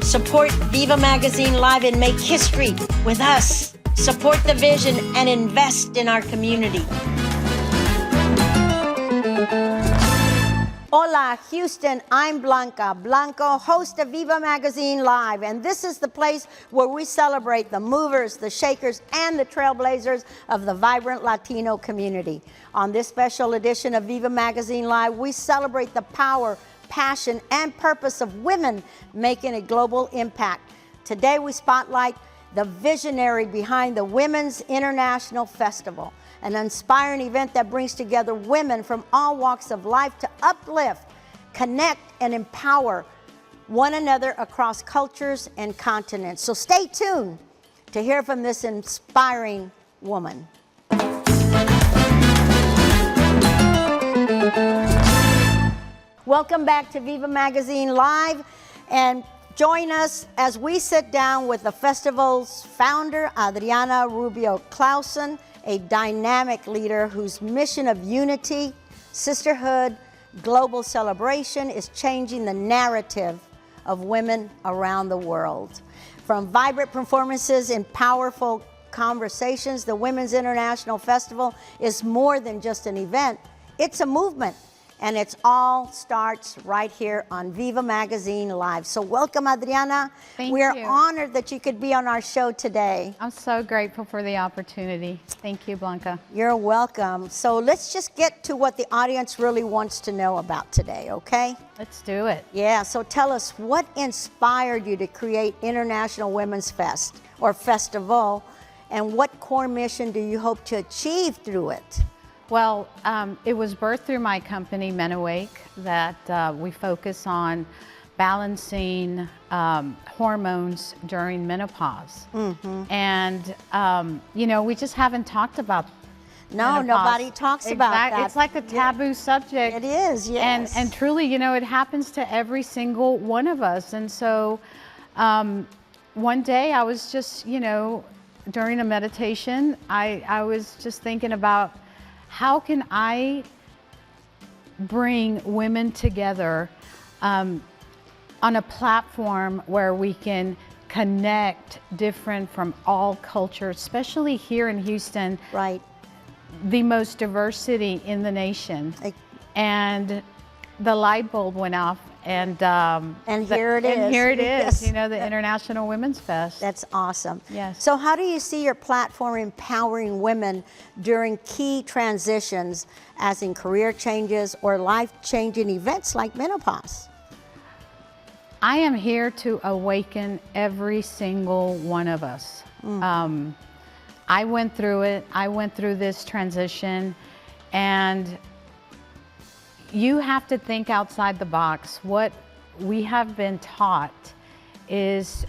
Support VIVA Magazine Live and make history with us. Support the vision and invest in our community. Hola, Houston. I'm Blanca Blanco, host of VIVA Magazine Live, and this is the place where we celebrate the movers, the shakers, and the trailblazers of the vibrant Latino community. On this special edition of VIVA Magazine Live, we celebrate the power, passion, and purpose of women making a global impact. Today, we spotlight the visionary behind the Women's International Festival, an inspiring event that brings together women from all walks of life to uplift, connect, and empower one another across cultures and continents. So stay tuned to hear from this inspiring woman. Welcome back to VIVA Magazine Live, and join us as we sit down with the festival's founder, Adrianna Rubio-Clasen, a dynamic leader whose mission of unity, sisterhood, global celebration is changing the narrative of women around the world. From vibrant performances and powerful conversations, the Women's International Festival is more than just an event. It's a movement, and it all starts right here on VIVA Magazine Live. So welcome, Adrianna. Thank We are you. honored that you could be on our show today. I'm so grateful for the opportunity. Thank you, Blanca. You're welcome. So let's just get to what the audience really wants to know about today, okay? Let's do it. Yeah, so tell us, what inspired you to create International Women's Fest or Festival, and what core mission do you hope to achieve through it? Well, it was birthed through my company, Men Awake, that we focus on balancing hormones during menopause. And, you know, we just haven't talked about No, menopause. nobody talks about that. It's like a taboo subject. It is, yes. And truly, you know, it happens to every single one of us. And so one day I was just, you know, during a meditation, I was just thinking about, how can I bring women together on a platform where we can connect different from all cultures, especially here in Houston, Right. the most diversity in the nation. And the light bulb went off, and here it is. And here it is, Yes. you know, the International Women's Fest. That's awesome. Yes. So how do you see your platform empowering women during key transitions, as in career changes or life-changing events like menopause? I am here to awaken every single one of us. I went through it. I went through this transition, and you have to think outside the box. What we have been taught is...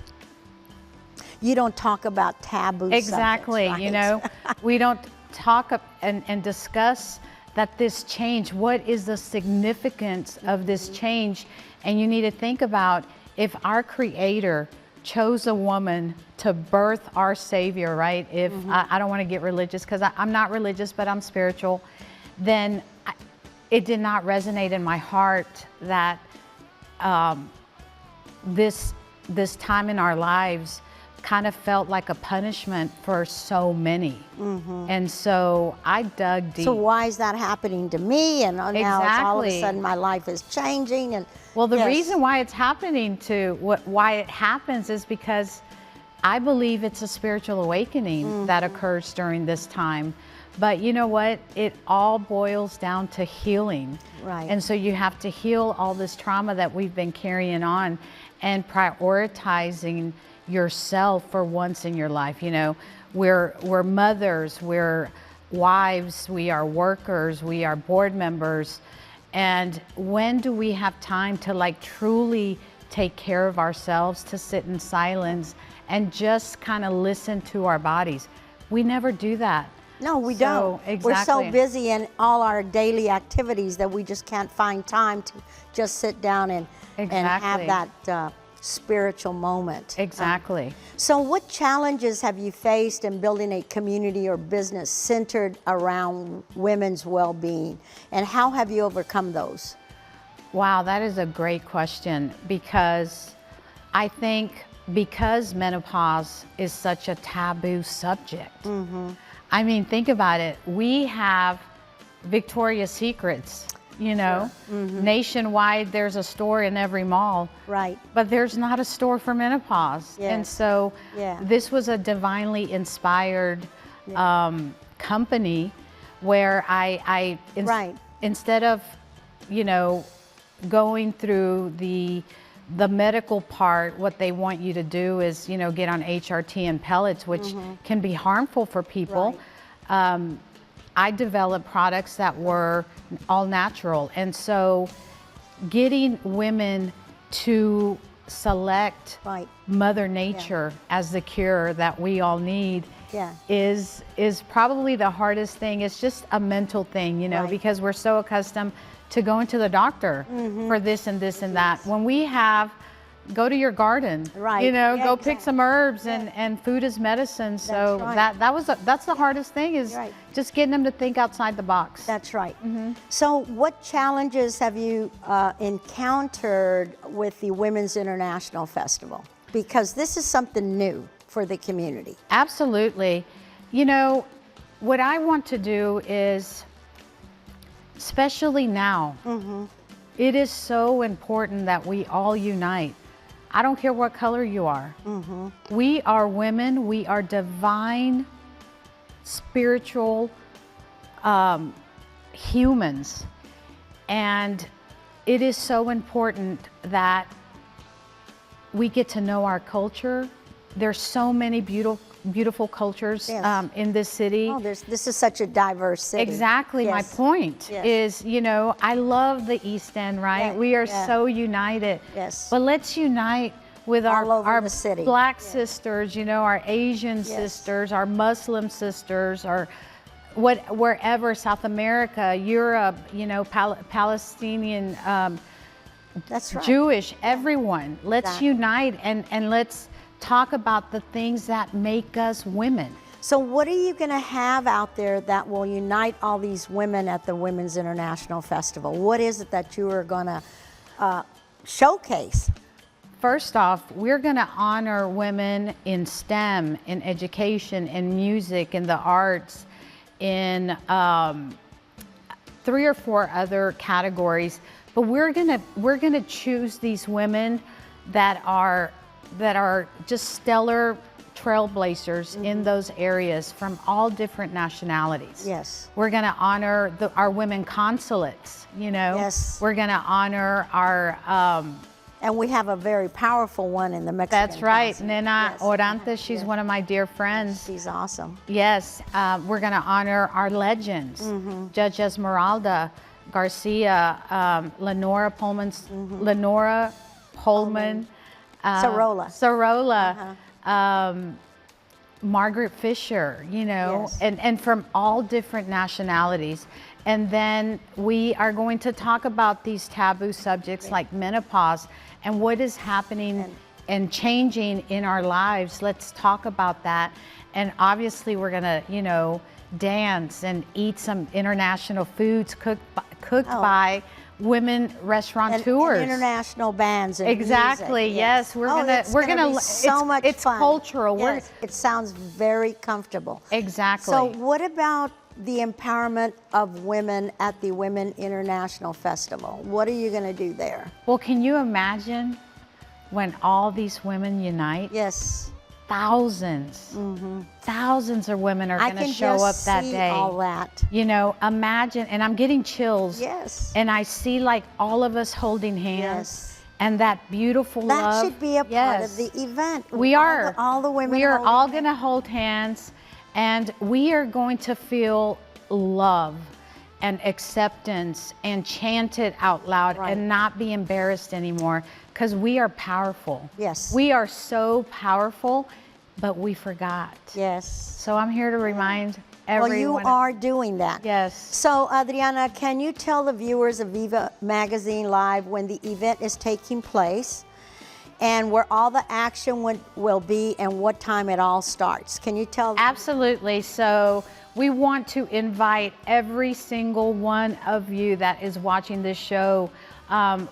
You don't talk about taboo Exactly, subjects, right? you know, we don't talk and discuss that this change, what is the significance of this change? And you need to think about, if our Creator chose a woman to birth our Savior, right? If I don't want to get religious, because I'm not religious, but I'm spiritual, then it did not resonate in my heart that this time in our lives kind of felt like a punishment for so many. And so I dug deep. So why is that happening to me? And now it's all of a sudden my life is changing. And well, the yes. reason why it's happening why it happens is because I believe it's a spiritual awakening that occurs during this time. But you know what? It all boils down to healing. Right. And so you have to heal all this trauma that we've been carrying on, and prioritizing yourself for once in your life. You know, we're mothers, we're wives, we are workers, we are board members. And when do we have time to like truly take care of ourselves, to sit in silence and just kind of listen to our bodies? We never do that. No, we don't. Exactly. We're so busy in all our daily activities that we just can't find time to just sit down and have that spiritual moment. Exactly. So what challenges have you faced in building a community or business centered around women's well-being, and how have you overcome those? Wow, that is a great question, because I think because menopause is such a taboo subject. I mean, think about it. We have Victoria's Secrets, you know, nationwide, there's a store in every mall. Right. But there's not a store for menopause. Yes. And so Yeah. this was a divinely inspired company where Right. instead of, you know, going through the medical part, what they want you to do is, you know, get on HRT and pellets, which can be harmful for people. I developed products that were all natural. And so getting women to select Right. Mother Nature as the cure that we all need Yeah. is probably the hardest thing. It's just a mental thing, you know, Right. because we're so accustomed to going to the doctor for this and this and that. When we go to your garden, Right. you know, Yeah, go pick some herbs, and food is medicine. So right. that's the hardest thing, is Right. just getting them to think outside the box. That's right. So what challenges have you encountered with the Women's International Festival? Because this is something new for the community. Absolutely. You know, what I want to do is, especially now, it is so important that we all unite. I don't care what color you are. We are women. We are divine, spiritual humans. And it is so important that we get to know our culture. There's so many beautiful cultures in this city. Oh, this is such a diverse city. Exactly. My point is, you know, I love the East End, right? Yeah, We are so united. Yes. But let's unite with All over our the city. Black sisters, you know, our Asian sisters, our Muslim sisters, our wherever, South America, Europe, you know, Palestinian, That's right. Jewish, everyone. Let's unite and let's talk about the things that make us women. So what are you going to have out there that will unite all these women at the Women's International Festival? What is it that you are going to showcase? First off, we're going to honor women in STEM, in education, in music, in the arts, in 3 or 4 other categories. But we're gonna choose these women that are just stellar trailblazers in those areas from all different nationalities. Yes. We're going to honor our women consulates, you know. Yes. We're going to honor our And we have a very powerful one in the Mexican that's right, consulate. Nena Yes. Orantes. She's one of my dear friends. She's awesome. Yes, we're going to honor our legends, Judge Esmeralda Garcia, Lenora Pullman, Sorolla. Margaret Fisher, you know, Yes. and from all different nationalities. And then we are going to talk about these taboo subjects like menopause and what is happening and changing in our lives. Let's talk about that. And obviously we're gonna, you know, dance and eat some international foods cooked by women restaurateurs. And international bands and exactly. music. Yes, we're gonna be so much it's fun. cultural. Yes, it sounds very comfortable. Exactly. So what about the empowerment of women at the Women International Festival? What are you going to do there? Well, can you imagine when all these women unite? Yes. Thousands, thousands of women are going to show up that day. All that. You know, imagine, and I'm getting chills. Yes. And I see like all of us holding hands. Yes. And that beautiful That love. should be a part of the event. We are. All the women. We are holding all hands. going to hold hands, and we are going to feel love and acceptance and chant it out loud and not be embarrassed anymore, because we are powerful. Yes. We are so powerful, but we forgot. Yes. So I'm here to remind everyone. Well, you are doing that. Yes. So, Adrianna, can you tell the viewers of VIVA Magazine Live when the event is taking place and where all the action will be and what time it all starts? Can you tell them? Absolutely. So we want to invite every single one of you that is watching this show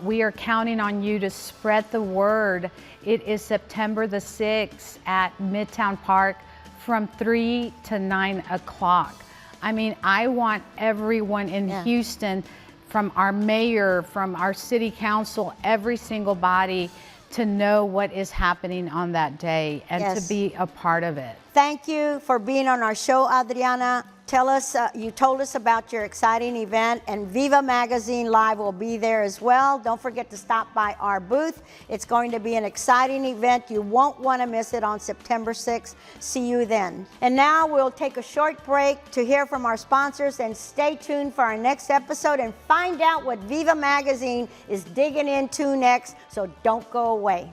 We are counting on you to spread the word. It is September the 6th at Midtown Park from 3 to 9 o'clock. I mean, I want everyone in Houston, from our mayor, from our city council, every single body, to know what is happening on that day and to be a part of it. Thank you for being on our show, Adrianna. Tell us, you told us about your exciting event, and VIVA Magazine Live will be there as well. Don't forget to stop by our booth. It's going to be an exciting event. You won't want to miss it on September 6th. See you then. And now we'll take a short break to hear from our sponsors, and stay tuned for our next episode and find out what VIVA Magazine is digging into next, so don't go away.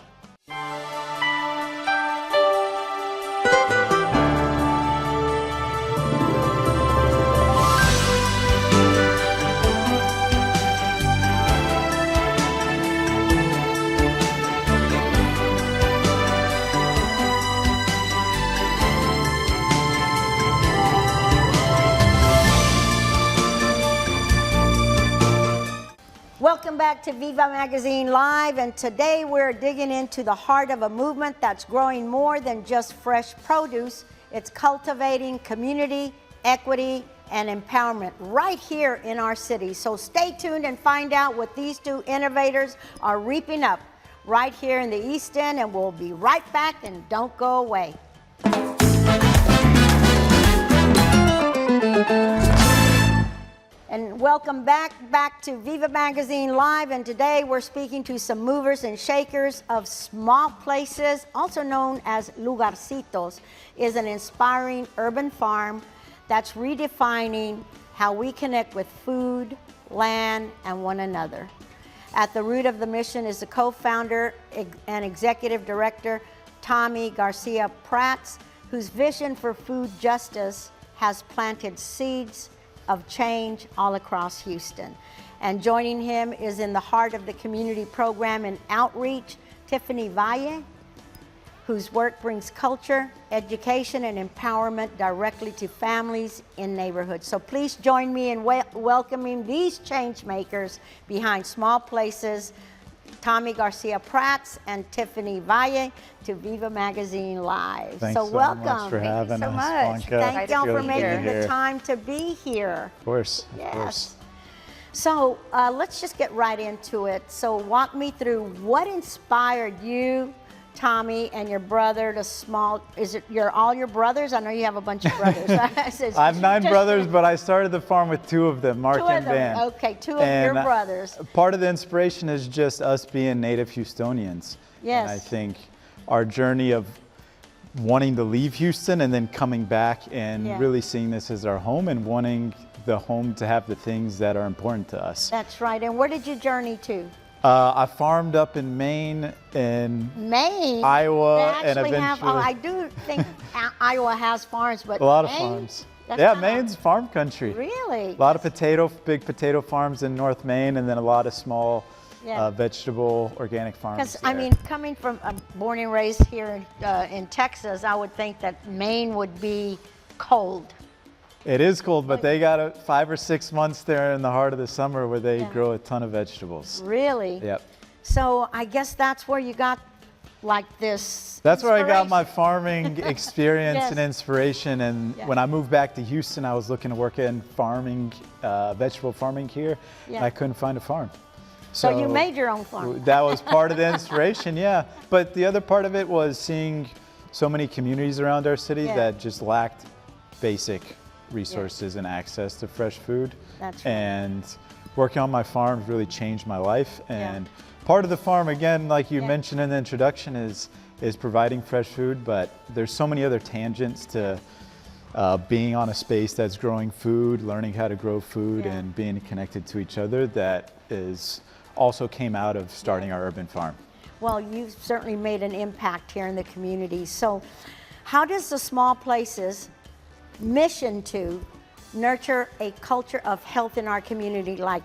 Welcome back to VIVA Magazine Live, and today we're digging into the heart of a movement that's growing more than just fresh produce. It's cultivating community, equity, and empowerment right here in our city. So stay tuned and find out what these two innovators are reaping up right here in the East End, and we'll be right back, and don't go away. And welcome back to VIVA Magazine Live, and today we're speaking to some movers and shakers of small places, also known as Lugar Garcitas, is an inspiring urban farm that's redefining how we connect with food, land, and one another. At the root of the mission is the co-founder and executive director, Tommy Garcia-Pratts, whose vision for food justice has planted seeds of change all across Houston. And joining him is, in the heart of the community program and outreach, Tiffany Vay, whose work brings culture, education, and empowerment directly to families in neighborhoods. So please join me in welcoming these change makers behind small places, Tommy Garcia-Pratts and Tiffany Vay, to VIVA Magazine Live. Thanks so welcome. Much for having Thank you so us, much. Blanca. Thank y'all for making here. the time to be here. Of course. Yes. Of course. So let's just get right into it. So walk me through what inspired you, Tommy, and your brother to small. Is it all your brothers? I know you have a bunch of brothers. I have 9 brothers, but I started the farm with 2 of them, Mark and Van. Okay, 2 of your brothers. Part of the inspiration is just us being native Houstonians. Yes. And I think our journey of wanting to leave Houston and then coming back and really seeing this as our home and wanting the home to have the things that are important to us. That's right. And where did you journey to? I farmed up in Maine and Iowa, and eventually. I do think Iowa has farms, but a lot Maine, of farms. Yeah, Maine's farm country. Really? A lot of big potato farms in North Maine, and then a lot of small vegetable, organic farms. Because I mean, coming from born and raised here in Texas, I would think that Maine would be cold. It is cold, but they got 5 or 6 months there in the heart of the summer where they grow a ton of vegetables. Really? Yep. So I guess that's where you got like this. That's where I got my farming experience and inspiration. And when I moved back to Houston, I was looking to work in farming, vegetable farming here, and I couldn't find a farm. So you made your own farm. That was part of the inspiration, yeah. But the other part of it was seeing so many communities around our city that just lacked basic resources and access to fresh food. That's right. And working on my farm really changed my life. And part of the farm, again, like you mentioned in the introduction, is providing fresh food, but there's so many other tangents to being on a space that's growing food, learning how to grow food, and being connected to each other that is also came out of starting our urban farm. Well, you've certainly made an impact here in the community. So how does the small places mission to nurture a culture of health in our community, like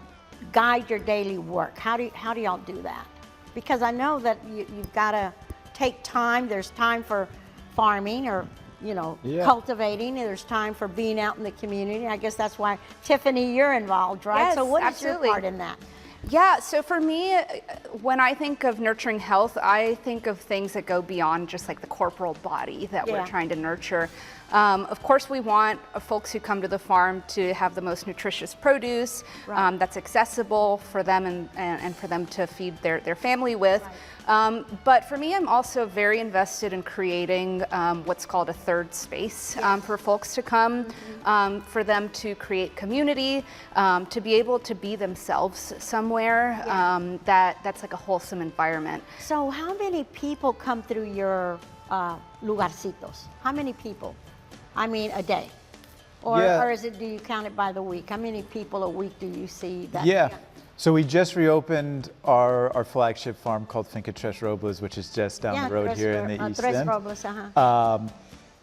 guide your daily work? How do y'all do that? Because I know that you've got to take time. There's time for farming or cultivating. There's time for being out in the community. I guess that's why, Tiffany, you're involved, right? Yes, so what is absolutely. your part in that? Yeah, so for me, when I think of nurturing health, I think of things that go beyond just like the corporal body that we're trying to nurture. Of course, we want folks who come to the farm to have the most nutritious produce that's accessible for them and for them to feed their family with. But for me, I'm also very invested in creating what's called a third space for folks to come, for them to create community, to be able to be themselves somewhere that's like a wholesome environment. So how many people come through your Lugarcitos? How many people? I mean, a day? Or is it, do you count it by the week? How many people a week do you see that? So we just reopened our flagship farm called Finca Tres Robles, which is just down the road here in the East Tres End. Robles,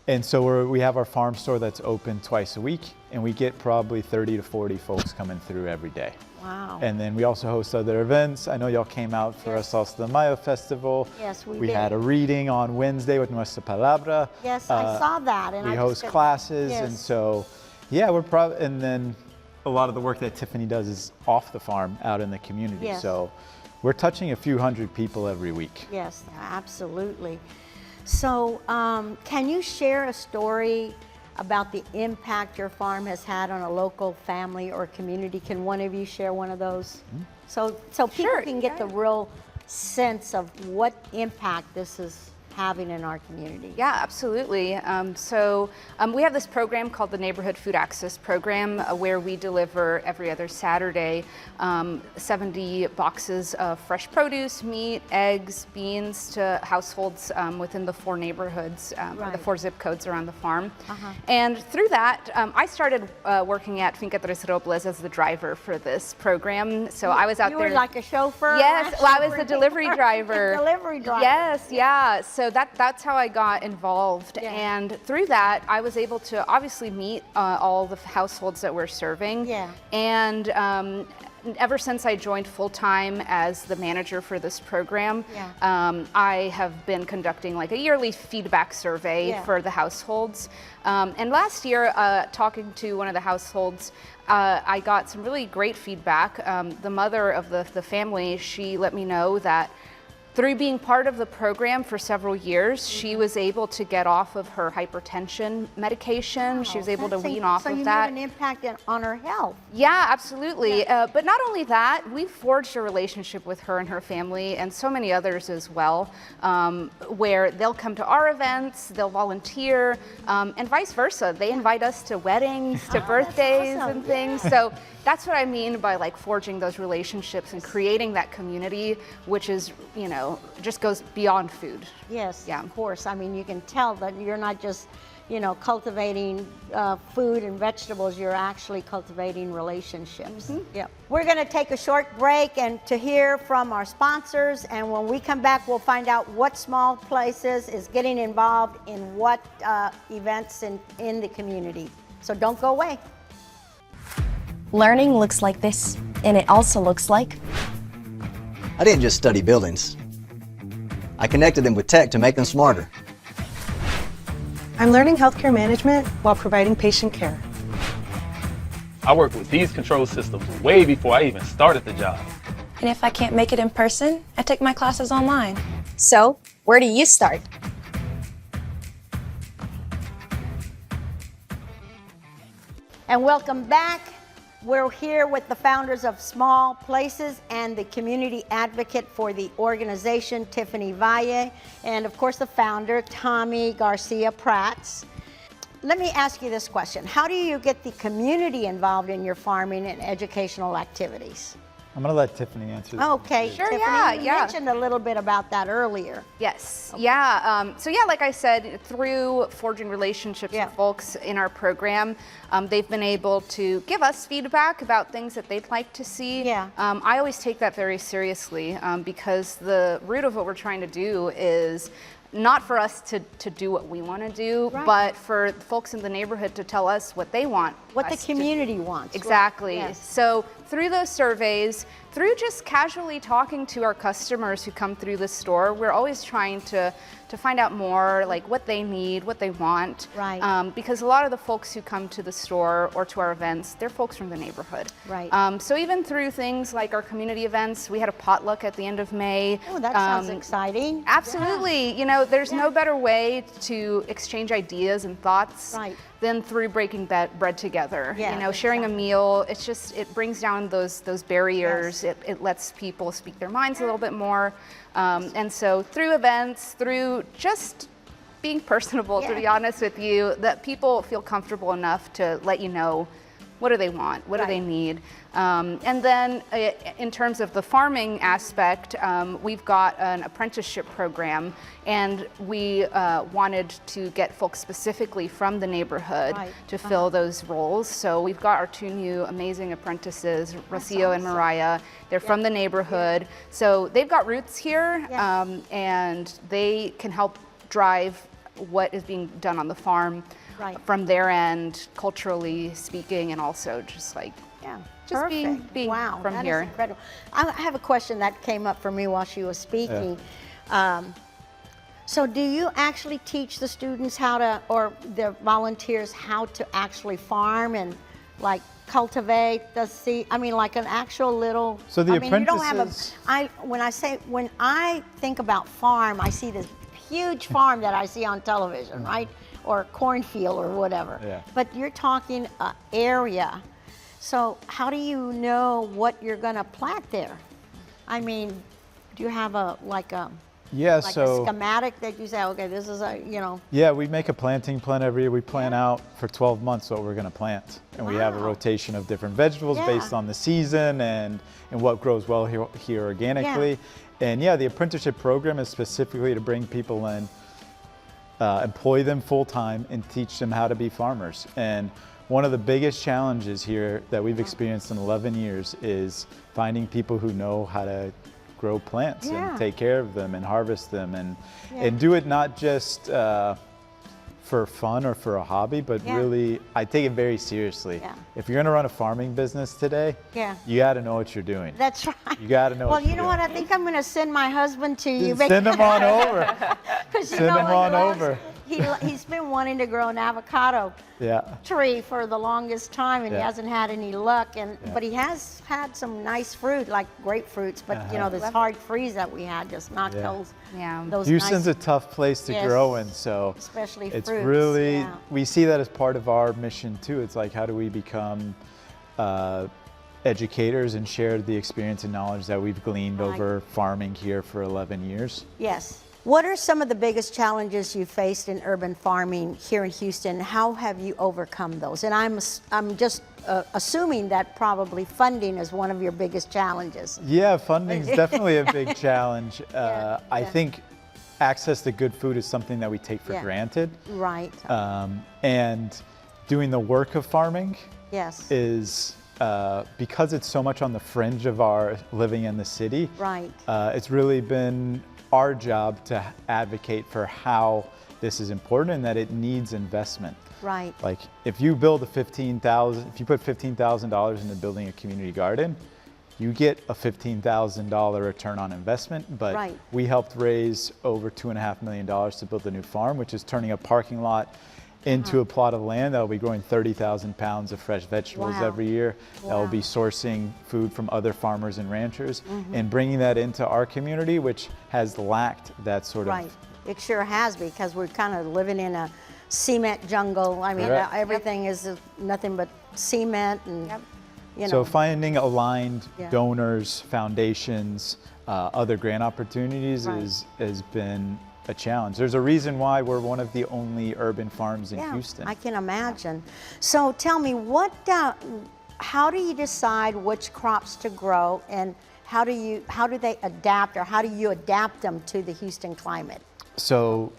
And so we have our farm store that's open twice a week, and we get probably 30 to 40 folks coming through every day. Wow. And then we also host other events. I know y'all came out for our Salsa de Mayo festival. Yes, we did. We had a reading on Wednesday with Nuestra Palabra. Yes, I saw that. And we host classes, and so, we're probably, and then a lot of the work that Tiffany does is off the farm, out in the community. Yes. So we're touching a few hundred people every week. Yes, absolutely. So can you share a story about the impact your farm has had on a local family or community? Can one of you share one of those? So people can get the real sense of what impact this is having in our community. Yeah, absolutely. So we have this program called the Neighborhood Food Access Program, where we deliver every other Saturday 70 boxes of fresh produce, meat, eggs, beans to households within the 4 neighborhoods, or the 4 zip codes around the farm. And through that, I started working at Finca Tres Robles as the driver for this program. So I was out there. You were like a chauffeur? Yes, well, I was the delivery driver. Delivery driver. Yes, yeah. So that's how I got involved. And through that, I was able to obviously meet all the households that we're serving. And ever since I joined full-time as the manager for this program, I have been conducting like a yearly feedback survey for the households. And last year, talking to one of the households, I got some really great feedback. The mother of the family, she let me know that through being part of the program for several years, she was able to get off of her hypertension medication. She was able to wean off of that. So you made an impact on her health. Yeah, absolutely. But not only that, we've forged a relationship with her and her family, and so many others as well, where they'll come to our events, they'll volunteer, and vice versa. They invite us to weddings, to birthdays and things. So that's what I mean by like forging those relationships and creating that community, which is, just goes beyond food. Yes, of course. I mean, you can tell that you're not just, cultivating food and vegetables, you're actually cultivating relationships. We're going to take a short break and to hear from our sponsors, and when we come back, we'll find out what small places is getting involved in what events in the community. So don't go away. Learning looks like this, and it also looks like... I didn't just study buildings. I connected them with tech to make them smarter. I'm learning healthcare management while providing patient care. I worked with these control systems way before I even started the job. And if I can't make it in person, I take my classes online. So, where do you start? And welcome back. We're here with the founders of Small Places and the community advocate for the organization, Tiffany Vay, and of course the founder, Tommy Garcia-Pratts. Let me ask you this question. How do you get the community involved in your farming and educational activities? I'm going to let Tiffany answer that. Okay, Sure, Tiffany, you yeah. mentioned a little bit about that earlier. Yes, yeah. So yeah, like I said, through forging relationships with folks in our program, they've been able to give us feedback about things that they'd like to see. I always take that very seriously because the root of what we're trying to do is not for us to do what we want to do, but for folks in the neighborhood to tell us what they want. What the community wants. Exactly. Yes. So through those surveys, through just casually talking to our customers who come through the store, we're always trying to find out more, like what they need, what they want. Right. Because a lot of the folks who come to the store or to our events, they're folks from the neighborhood. Right. So even through things like our community events, we had a potluck at the end of May. Oh, that sounds exciting. Absolutely. You know, there's no better way to exchange ideas and thoughts than through breaking bread together. Yeah, you know, sharing a meal, it's just, it brings down those barriers. It lets people speak their minds a little bit more. And so through events, through just being personable, to be honest with you, that people feel comfortable enough to let you know what do they want, what do they need. And then in terms of the farming aspect, we've got an apprenticeship program, and we wanted to get folks specifically from the neighborhood to fill those roles. So we've got our 2 new amazing apprentices, Rocio and Mariah. They're from the neighborhood. So they've got roots here, and they can help drive what is being done on the farm from their end, culturally speaking, and also just like just being wow, from that here. Is incredible. I have a question that came up for me while she was speaking. So do you actually teach the students how to, or the volunteers, how to actually farm and like cultivate the seed? I mean, like an actual little. So the I mean, you don't have apprentices. when I think about farm, I see this huge farm that I see on television, right? Or cornfield or whatever. Yeah. But you're talking area. So how do you know what you're going to plant there? I mean, do you have a Yeah, like so a schematic that you say, okay, this is a, you know? Yeah, we make a planting plan every year. We plan out for 12 months what we're going to plant. And we have a rotation of different vegetables based on the season and what grows well here organically. And yeah, the apprenticeship program is specifically to bring people in, employ them full time, and teach them how to be farmers. And one of the biggest challenges here that we've experienced in 11 years is finding people who know how to grow plants and take care of them and harvest them and do it not just for fun or for a hobby, but really, I take it very seriously. If you're gonna run a farming business today, you gotta know what you're doing. That's right. You gotta know well, you know what? I think I'm gonna send my husband to you. Send him on over. Send him on over. He's been wanting to grow an avocado tree for the longest time, and he hasn't had any luck. But he has had some nice fruit, like grapefruits. But you know, this hard freeze that we had just knocked those. Those Houston's nice, a tough place to grow in, so especially it's fruits, really we see that as part of our mission too. It's like, how do we become educators and share the experience and knowledge that we've gleaned over farming here for 11 years? Yes. What are some of the biggest challenges you faced in urban farming here in Houston? How have you overcome those? And I'm just assuming that probably funding is one of your biggest challenges. Yeah, funding's definitely a big challenge. I think access to good food is something that we take for granted. Right. And doing the work of farming is because it's so much on the fringe of our living in the city. Right. It's really been our job to advocate for how this is important and that it needs investment. Right. Like if you build if you put $15,000 into building a community garden, you get a $15,000 return on investment, but we helped raise over $2.5 million to build a new farm, which is turning a parking lot into a plot of land that will be growing 30,000 pounds of fresh vegetables every year. That will be sourcing food from other farmers and ranchers and bringing that into our community, which has lacked that sort of. It sure has, because we're kind of living in a cement jungle. I mean, everything is nothing but cement and, you know. So finding aligned donors, foundations, other grant opportunities has been a challenge. There's a reason why we're one of the only urban farms in Houston. I can imagine. So tell me, how do you decide which crops to grow, and how do they adapt, or how do you adapt them to the Houston climate? So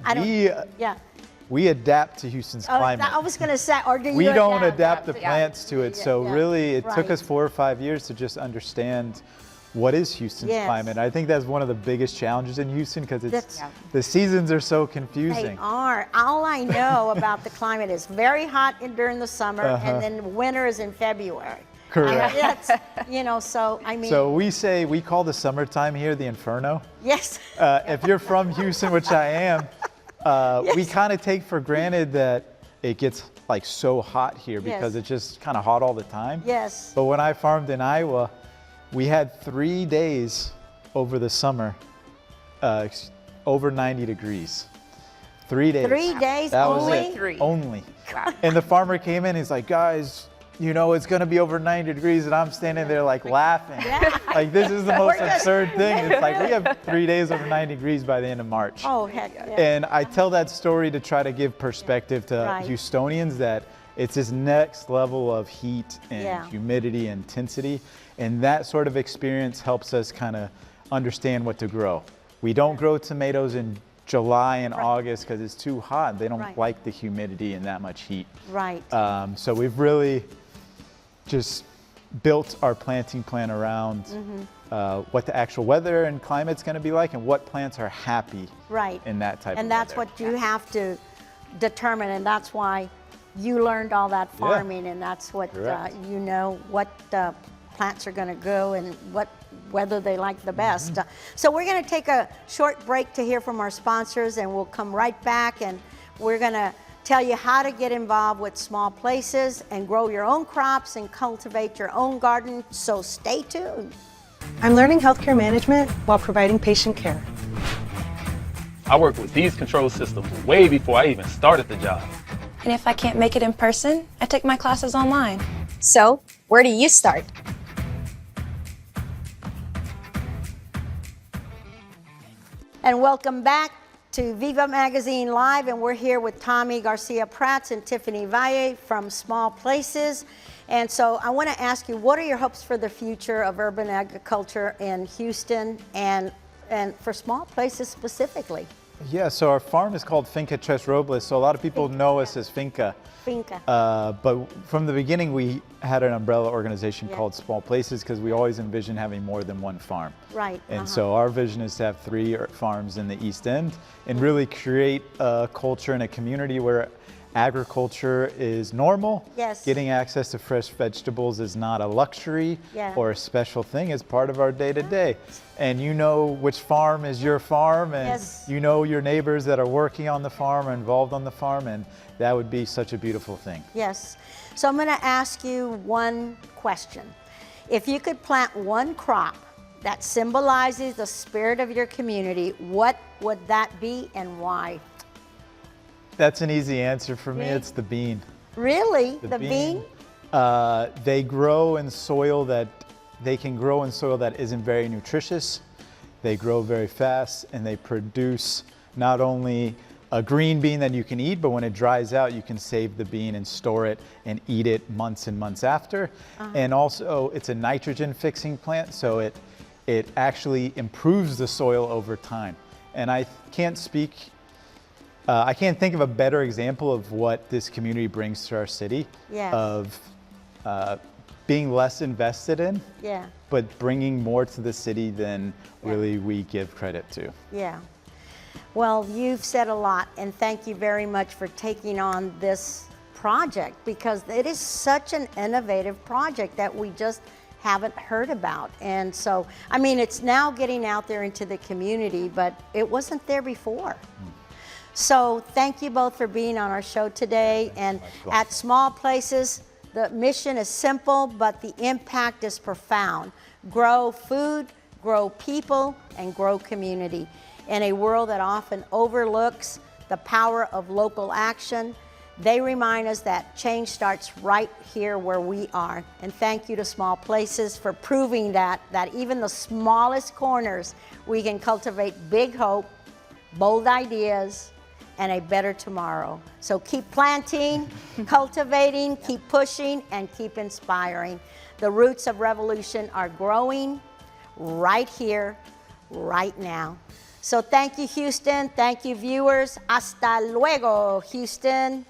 we adapt to Houston's climate. I was going to say, or do you We don't adapt the plants to it. So really, it took us 4 or 5 years to just understand what is Houston's climate. I think that's one of the biggest challenges in Houston, because the seasons are so confusing. They are. All I know about the climate is very hot during the summer, and then winter is in February. Correct. So I mean. So we call the summertime here the Inferno. Yes. If you're from Houston, which I am, we kind of take for granted that it gets like so hot here because it's just kind of hot all the time. Yes. But when I farmed in Iowa, we had 3 days over the summer, over 90 degrees. 3 days. 3 days That only? was it. Only. And the farmer came in, he's like, guys, you know, it's gonna be over 90 degrees, and I'm standing there like laughing. Like, this is the most absurd thing. It's like, we have 3 days over 90 degrees by the end of March. Oh, heck yeah. And I tell that story to try to give perspective to Houstonians that it's this next level of heat and humidity and intensity. And that sort of experience helps us kind of understand what to grow. We don't grow tomatoes in July and August because it's too hot. They don't like the humidity and that much heat. Right. So we've really just built our planting plan around what the actual weather and climate's going to be like and what plants are happy in that type of weather. And that's what you have to determine, and that's why you learned all that farming, and that's what you know what plants are going to grow and what weather they like the best. So we're going to take a short break to hear from our sponsors, and we'll come right back, and we're going to tell you how to get involved with small places and grow your own crops and cultivate your own garden. So stay tuned. I'm learning healthcare management while providing patient care. I worked with these control systems way before I even started the job. And if I can't make it in person, I take my classes online. So, where do you start? And welcome back to VIVA Magazine Live, and we're here with Tommy Garcia-Pratts and Tiffany Vay from Small Places. And so I want to ask you, what are your hopes for the future of urban agriculture in Houston and for small places specifically? Yeah, so our farm is called Finca Tres Robles, so a lot of people know us as Finca. But from the beginning, we had an umbrella organization called Small Places because we always envisioned having more than one farm. Right. And so our vision is to have 3 farms in the East End and really create a culture and a community where agriculture is normal. Yes. Getting access to fresh vegetables is not a luxury or a special thing. It's part of our day-to-day. And you know which farm is your farm, and you know your neighbors that are working on the farm or involved on the farm, and that would be such a beautiful thing. Yes. So I'm going to ask you one question. If you could plant one crop that symbolizes the spirit of your community, what would that be and why? That's an easy answer for me. It's the bean. Really? The bean? They grow in soil that isn't very nutritious. They grow very fast, and they produce not only a green bean that you can eat, but when it dries out, you can save the bean and store it and eat it months and months after. And also, it's a nitrogen fixing plant, so it actually improves the soil over time. And I can't think of a better example of what this community brings to our city of being less invested in, but bringing more to the city than really we give credit to. Yeah. Well, you've said a lot, and thank you very much for taking on this project, because it is such an innovative project that we just haven't heard about. And so, I mean, it's now getting out there into the community, but it wasn't there before. So thank you both for being on our show today. And at Small Places, the mission is simple, but the impact is profound. Grow food, grow people, and grow community. In a world that often overlooks the power of local action, they remind us that change starts right here where we are. And thank you to Small Places for proving that even the smallest corners, we can cultivate big hope, bold ideas, and a better tomorrow. So keep planting, cultivating, keep pushing, and keep inspiring. The roots of revolution are growing right here, right now. So thank you, Houston. Thank you, viewers. Hasta luego, Houston.